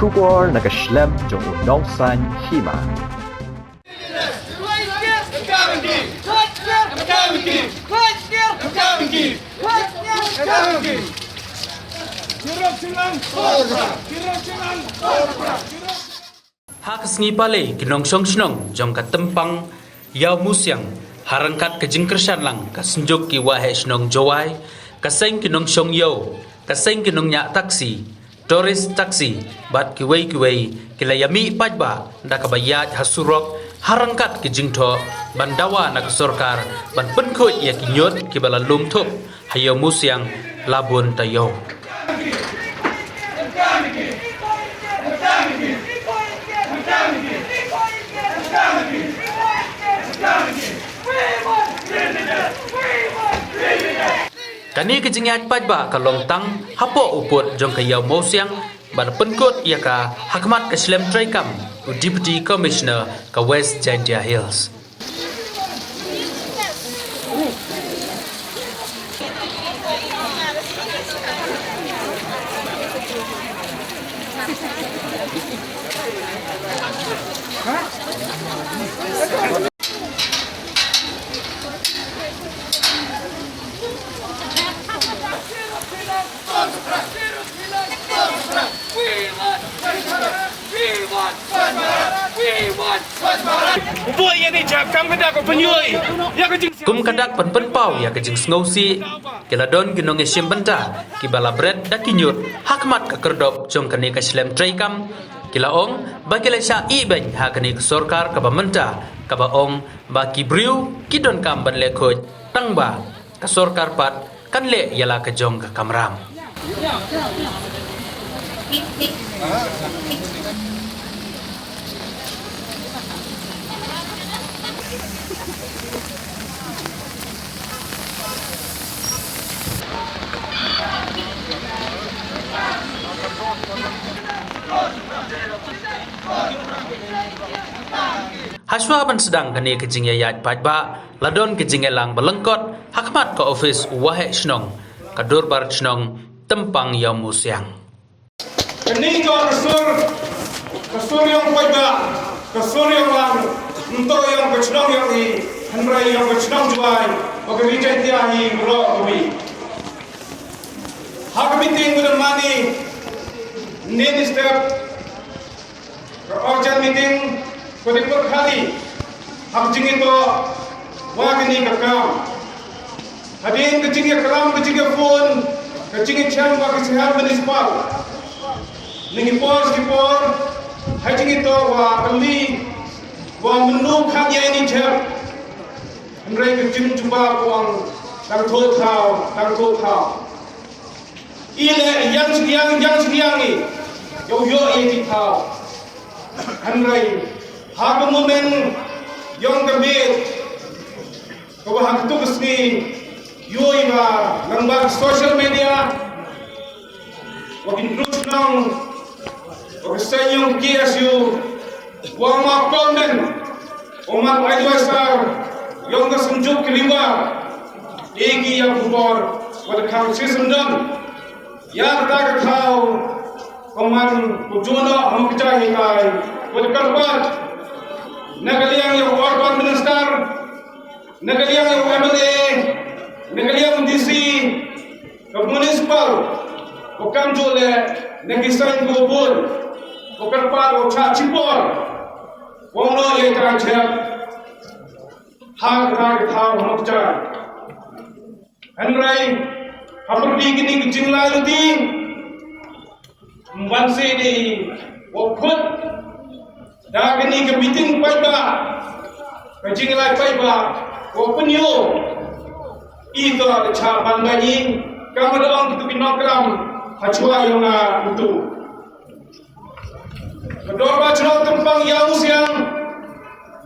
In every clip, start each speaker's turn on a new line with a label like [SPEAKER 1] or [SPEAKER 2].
[SPEAKER 1] Kubor nagaslem jong unongsan Hima.
[SPEAKER 2] Hak sengi pale kinong song snong jong ka tempang yau musyang harangkat ke jingkersan lang ka senjuk ki wahe snong Jowai ka seng kinong song yau ka seng kinong nya taksi tourist taksi bat ki wei kila yami pajba da ka bayat hasurok harangkat ke jingtho bandawa nak sorkar ban penkut ya ki Ñiut ki bala lum thup hayo musyang labun tayo. Kani kejingat pajba kalong tang hapo uput jong kayau mosiang ban penkut ia ka hakmat keslem traikam Deputy Commissioner ka West Jantia Hills. Kum kadak penpau ya kejing Sngewsih kila don ginong esim benta kibala Bret da Ñiut hakmat ka Khyrdop jong kani ka slem traikam kila ong bakila sya iben ha kani ka sorkar ka bamenta ka ba ong ba kibriu kidon kam ban le khoj tangba ka sorkar pat kan le yala ka jong ka kamram. Haswa ban sedang kani kejing yayat pajba ladon kejing elang belengkot hakmat ke Ophis wahe snong kadur bar snong tempang yau musyang.
[SPEAKER 3] Kini ko kasur yang pajba kasur yang lang untuk yang kecnong yang hi henrai yang kecnong Jowai bagi rijen dia hi bro kopi hak meeting bulan mani nen step urgent meeting kodi perkali hak jing itu wagini kakam hadin kejing keram kejing phone kejing cham wagi sehar municipal ningipor skipor hajing itu wa kali wa menu khanya ini cham henrai kejing jumpa uang tang thau ile yang sekian ni yo ini thau henrai hak momen yang kebet kau hak tu kesni yo ima lambar social media wakin terus nang wakisayong KSU wang makomen omat advisor yang kesenjuk kelima egi yang kubor pada kau sesendam yang tak kau koman kujono ham kecahi kai pada karbat Nagaliang yung urban minister, nagaliang yung MLA, nagaliang DC, municipal, bukan jole, nagisain gubul, bukan par, bukan cipor, wongno yang terangcap, hak tahu makjar. Henry, hapur di gini kejinglai luti, mbansi di wakut. Dah kini ke meeting pajba, kejing lai pajba, open yo, itu ada capan bani, kamu doang itu binokram, hacua yang itu. Kedua bacaan tempang yang usiang,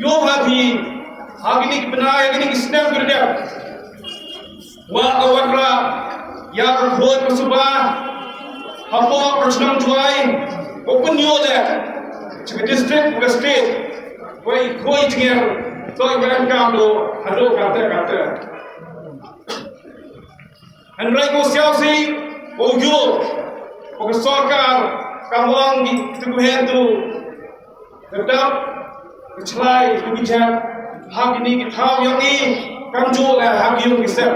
[SPEAKER 3] yo habi, hari ini benar, ini snap berdek. Wah kawanra, yang khod bersubah, apa persenang Jowai, open yo deh. Jika district bukan state, koi tinggal, koi welcome do, hado kata. Henry Sngewsih, ojo, oke sorkar, kamong di tubuhan tu tetap kecilai kebijakan hak ini kita yang ini kamjul hak yang kita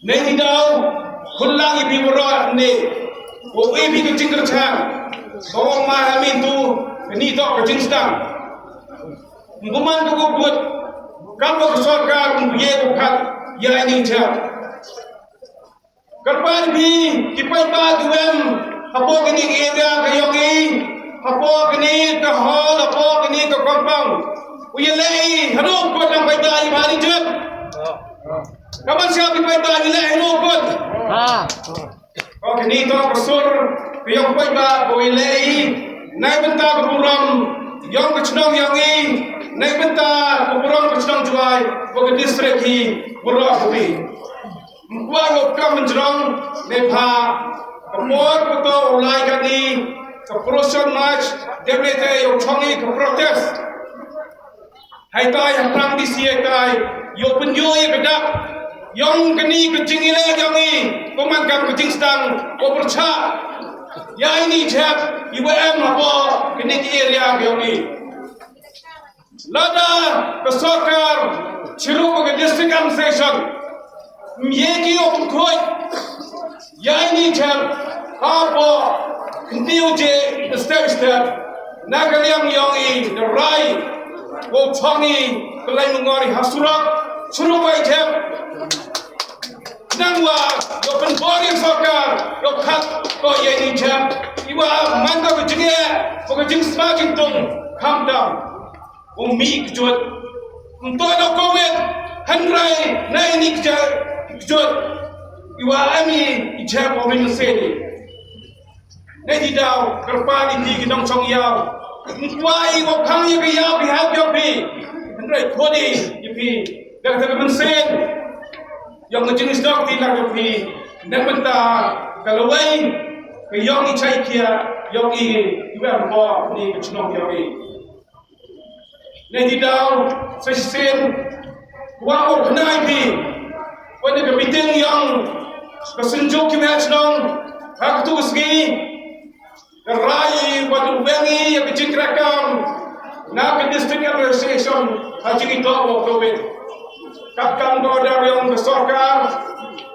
[SPEAKER 3] nanti tahu kulang ibu berat ni ibu kecing kerjaan orang mahal itu ini tak kecing sedang Guman tu buat kalau kesorkan dia bukan ya ini je. Kapan bi kipai ba duem apa kini area kayogi apa kini ke hall apa kini ke kampung. Uyelai hadung buat lang baita ni hari je. Kapan siapa kipai ba ni leh hadung buat. Oh kini tu kesor kayong baita uyelai naik bentar kurang yang kecnong yang ini naik bentar kurang kecnong Jowai bagi distrik ini berlaku. Kuat kam menjerong lepa kemor betul ulai kini ke proses march DPT yang changi ke protes. Hai tai yang perang di sini tai yo penyo yang bedak yang kini kecing ile yang ini pemangkam kecing sedang operca. Ya ini cak IWM apa kini di area yang ini. Lada kesokar ciru ke district administration. Mieki open koi. Ya ini cak apa kini uje step nagaliang yang ini derai wo changi kelai mengori hasurak ciru ke cak. Nangwa yo penbori sokar yo kat ko ye ni jam iwa manga ko jinge ko jing smaking tung calm down mi kjot unto no covid hanrai na ni kjot iwa ami ijam o rin seli na di daw karpani di ginong chong yaw wai wo khang ye yaw bi ha yo bi hanrai khodi yipi dak dak man sen yang jenis dok tidak lebih dan bentar kalau lain ke yang icai kia yang ini juga apa ni kecnong yang ini nanti dah sesen wah kenai bi pada kebiting yang kesenjuk kita kecnong hak tu segi kerai pada ubangi yang kecing kerakam nak ke district administration haji kita waktu Kapkan Godar yang besorkan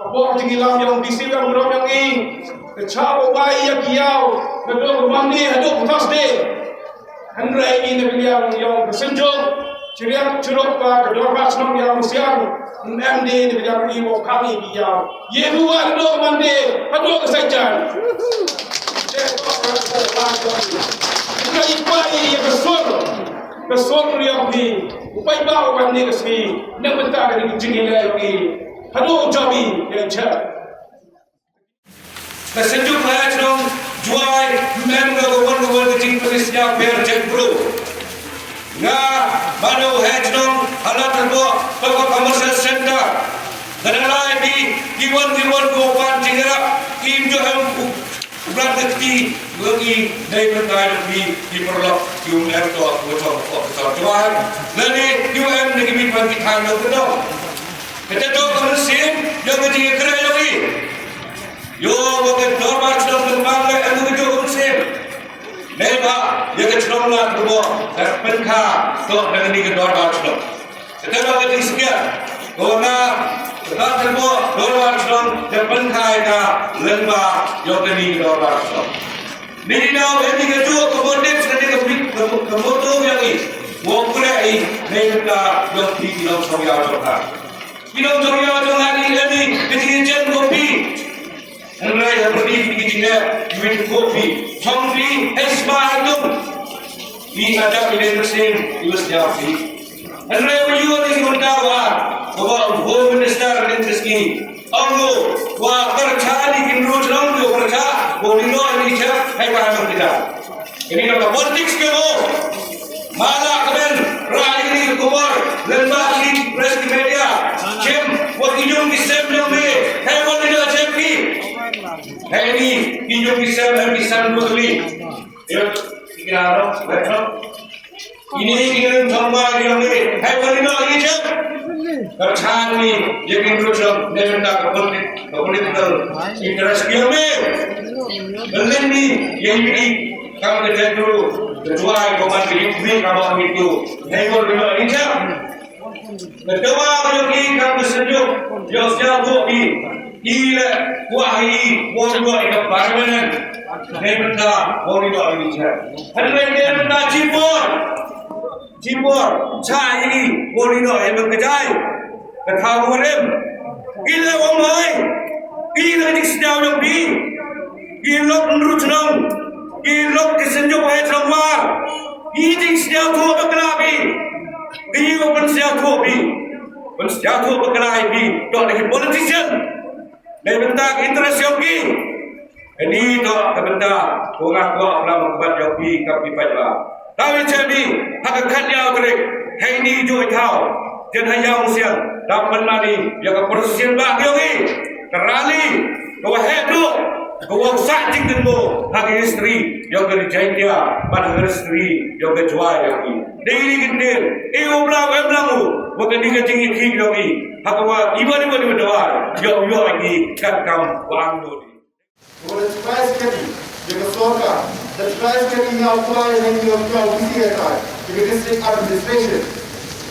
[SPEAKER 3] Abok tinggilam yang disilam berom yang ini Kecau bayi yang kiau Kedua mandi haduk Thursday Handrai ini yang kesenjuk Ciriak curuk kedua pasnong yang siang MD ini yang iwo kami kiau Ye dua kedua mandi haduk kesajan Kita ipai yang kesur yang di Upai bau kan ni kesini, nak bentar ni jengil lagi. Hadu jabi yang cer. Kesenjuk saya cedong Jowai memang kawan kecing tulisnya biar jempro. Nga baru cedong halat terbo toko commercial center. Kadang-kadang di wan kopan cingera im joham berarti bagi dari perkara di perlok UM tu bocor Jowai nanti UM lagi minta kita nak tahu kita tahu komunism yang kecil kerja lagi yo bukan normal sedang tembang lagi anu itu komunism neba yang kecil lah tu perkara tu dengan ni normal sedang kita tahu kecil sekian karena kita tahu normal sedang yang perkara lemba yang kini normal sedang Nini now ini keju kemudian sedang kemudian yang ini, wongkulai mereka yang di dalam soya jokan. Di dalam soya jokan ini kejian kopi, hendak yang berdiri di sini jual kopi, kopi esma itu, ini ada pilihan mesin jual kopi. Hendak yang jual ini berdawa, bahwa home minister dan meski, anggo, wah kerja di kinrus anggo kerja. Bolino ini cak, hai paham tidak? Ini kalau politik sekali, malah kemudian rakyat ini keluar lembaga di press media, cem, buat hidung di sebelum ini, hai boleh cem ni, hai ini hidung di sebelum bukli, ya, kira apa? Ini ingin sama hidung ini, hai boleh lagi cem, kerjaan ni, jadi terus nenek tak kepolitikal interest kami. Meleni yang ini kamu kerja dulu. Jowai kawan ini kamu itu. Hengol dulu ini. Kedua kalau ini kamu sejuk. Jauh jauh Ila wahi wongo ika parmanen nebenda wongo ini cah. Ada nebenda cipor cah ini wongo yang berkejai. Ketahuan ila wongoi ila diksjau nabi ila menurut nang ila disenjuk wahai terwar ini diksjau tu berkelabi ila pensiau tu berkelabi dok lagi politician. Nebenda interest yogi. Ini tu nebenda orang tua dalam buat yogi kami baca. Tapi jadi hakikat yang kerek. Hai ni jual tahu. Jangan yang siang dapat mani yang keprosesian bah yogi. Kerali kau hedu kau sakit dengo hak istri yang kerja dia pada istri yang kejual yogi. Diri kintir. Belau. Bukan dikecingin hik yogi. Hakwa ibadah doa, yo lagi kat kaum orang tu.
[SPEAKER 4] Oleh sebab sekali, jika sorga, sebab sekali yang apply yang kau pilih kan, jika district administration,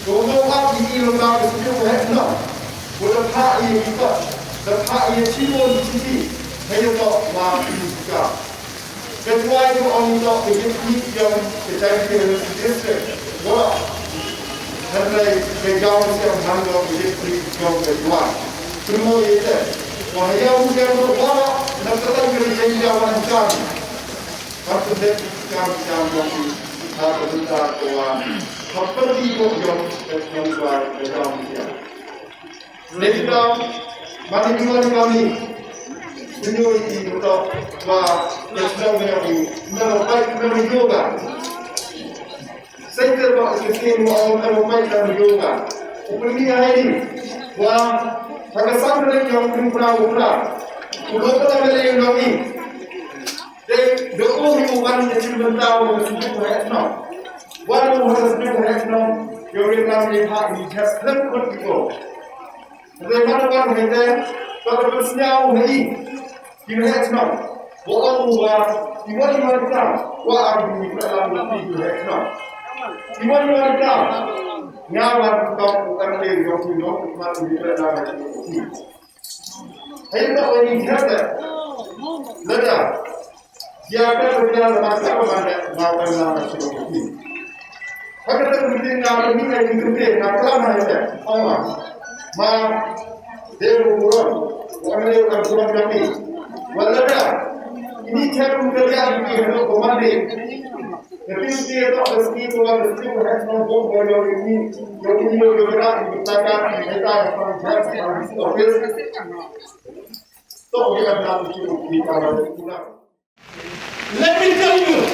[SPEAKER 4] kau apa di lembaga sesuatu hekno, boleh pak ia kita, pak ia cipon di sini, hanya tu mak kita. Ketua itu orang itu begitu yang kejadian di district, boleh. Henry Jowai yang handle ministry yang kedua. Semua itu. Wahai ujian berwara, nak tetap kerja jawan kami. Satu detik kami kami ada tentang doa. Seperti itu yang buat Indonesia. Jadi mari kami Ñiut untuk buat Sngewsih ini melalui yoga. Saya terbaik sekali orang orang yoga. Upaya ini, wah, pada saat yang berubah. Kalau kita yang kami, doa bukan cuma tahu sesuatu hekno. Walau sesuatu hekno, yang kami lihat di jalan itu. Bagaimana orang kita kalau bersenyum ini, di hekno, orang buat, di mana kita, wah, aku di dalam hekno. Iwan mereka nyawa kau bukan lagi yang punya mati di dalam hati. Hendak ini ada, lada. Siapa berjalan masa mana mahu nama seperti. Pada kemudian nama ini yang dikutip nama mana Allah. Ma dewa bulan, orang dewa bulan kami. Walada ini cara bekerja di hidup komandi. Tapi dia tak mesti tuan mesti harus nombor boleh ini, yang bergerak di belakang kita yang bergerak di Ophis. Tak boleh dalam kita berguna.
[SPEAKER 3] Let me tell you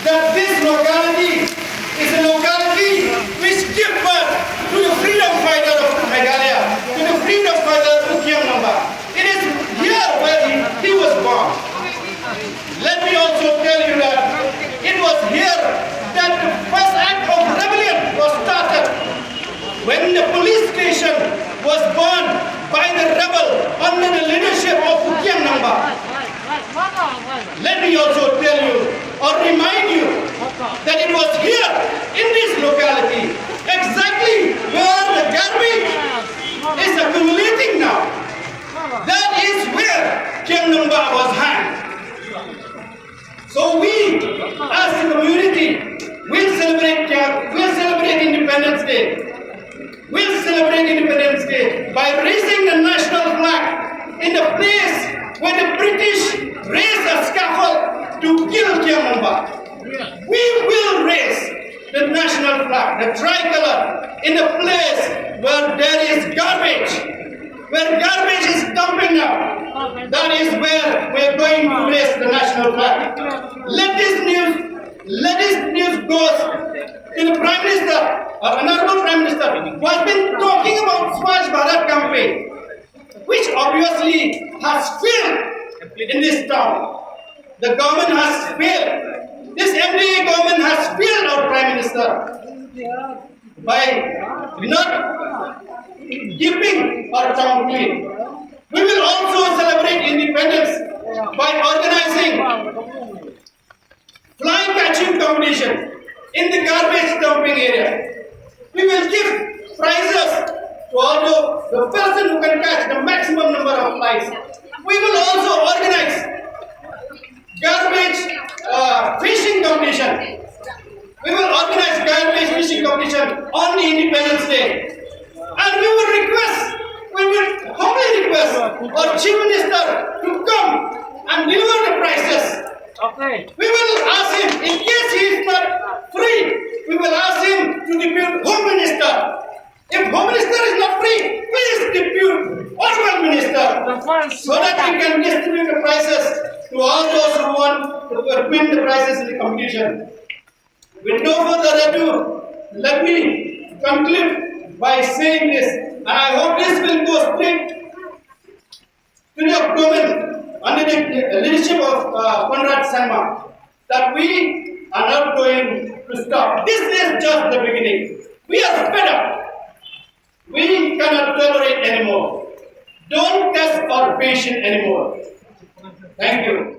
[SPEAKER 3] that this locality is a locality which gives birth to the freedom fighter of Meghalaya, to the freedom fighter of Khyrdop. It is here where he was born. Let me also tell you that it was here that the first act of rebellion was started when the police station was burned by the rebel under the leadership of Khyrdop. Let me also tell you or remind you that it was here in this locality exactly where the garbage is accumulating now. That is where Khyrdop was hanged. So we, as a community, will celebrate Independence Day. We'll celebrate Independence Day by raising the national flag in the place where the British raised a scaffold to kill Khyrdop. We will raise the national flag, the tricolor, in the place where there is garbage, where garbage is dumping out. That is where we are going to raise the national flag. Let this news go to the Prime Minister, Honorable Prime Minister, who has been talking about Swachh Bharat campaign, which obviously has failed in this town. The government has failed. This MDA government has failed our Prime Minister by not keeping our town clean. We will also celebrate independence by organizing fly catching competition in the garbage dumping area. We will give prizes to all the person who can catch the maximum number of flies. We will also organize garbage fishing competition. We will organize garbage fishing competition on the Independence Day. And we will humbly request our Chief Minister to come and deliver the prizes.
[SPEAKER 5] Okay.
[SPEAKER 3] We will ask him, in case he is not free, we will ask him to depute Home Minister. If Home Minister is not free, please depute Honorable Minister, so that we can distribute the prizes to all those who want to win the prizes in the competition. With no further ado, let me conclude by saying this, and I hope this will go straight to the government under the leadership of Conrad Sangma, that we are not going to stop. This is just the beginning. We are fed up. We cannot tolerate anymore. Don't test our patience anymore. Thank you.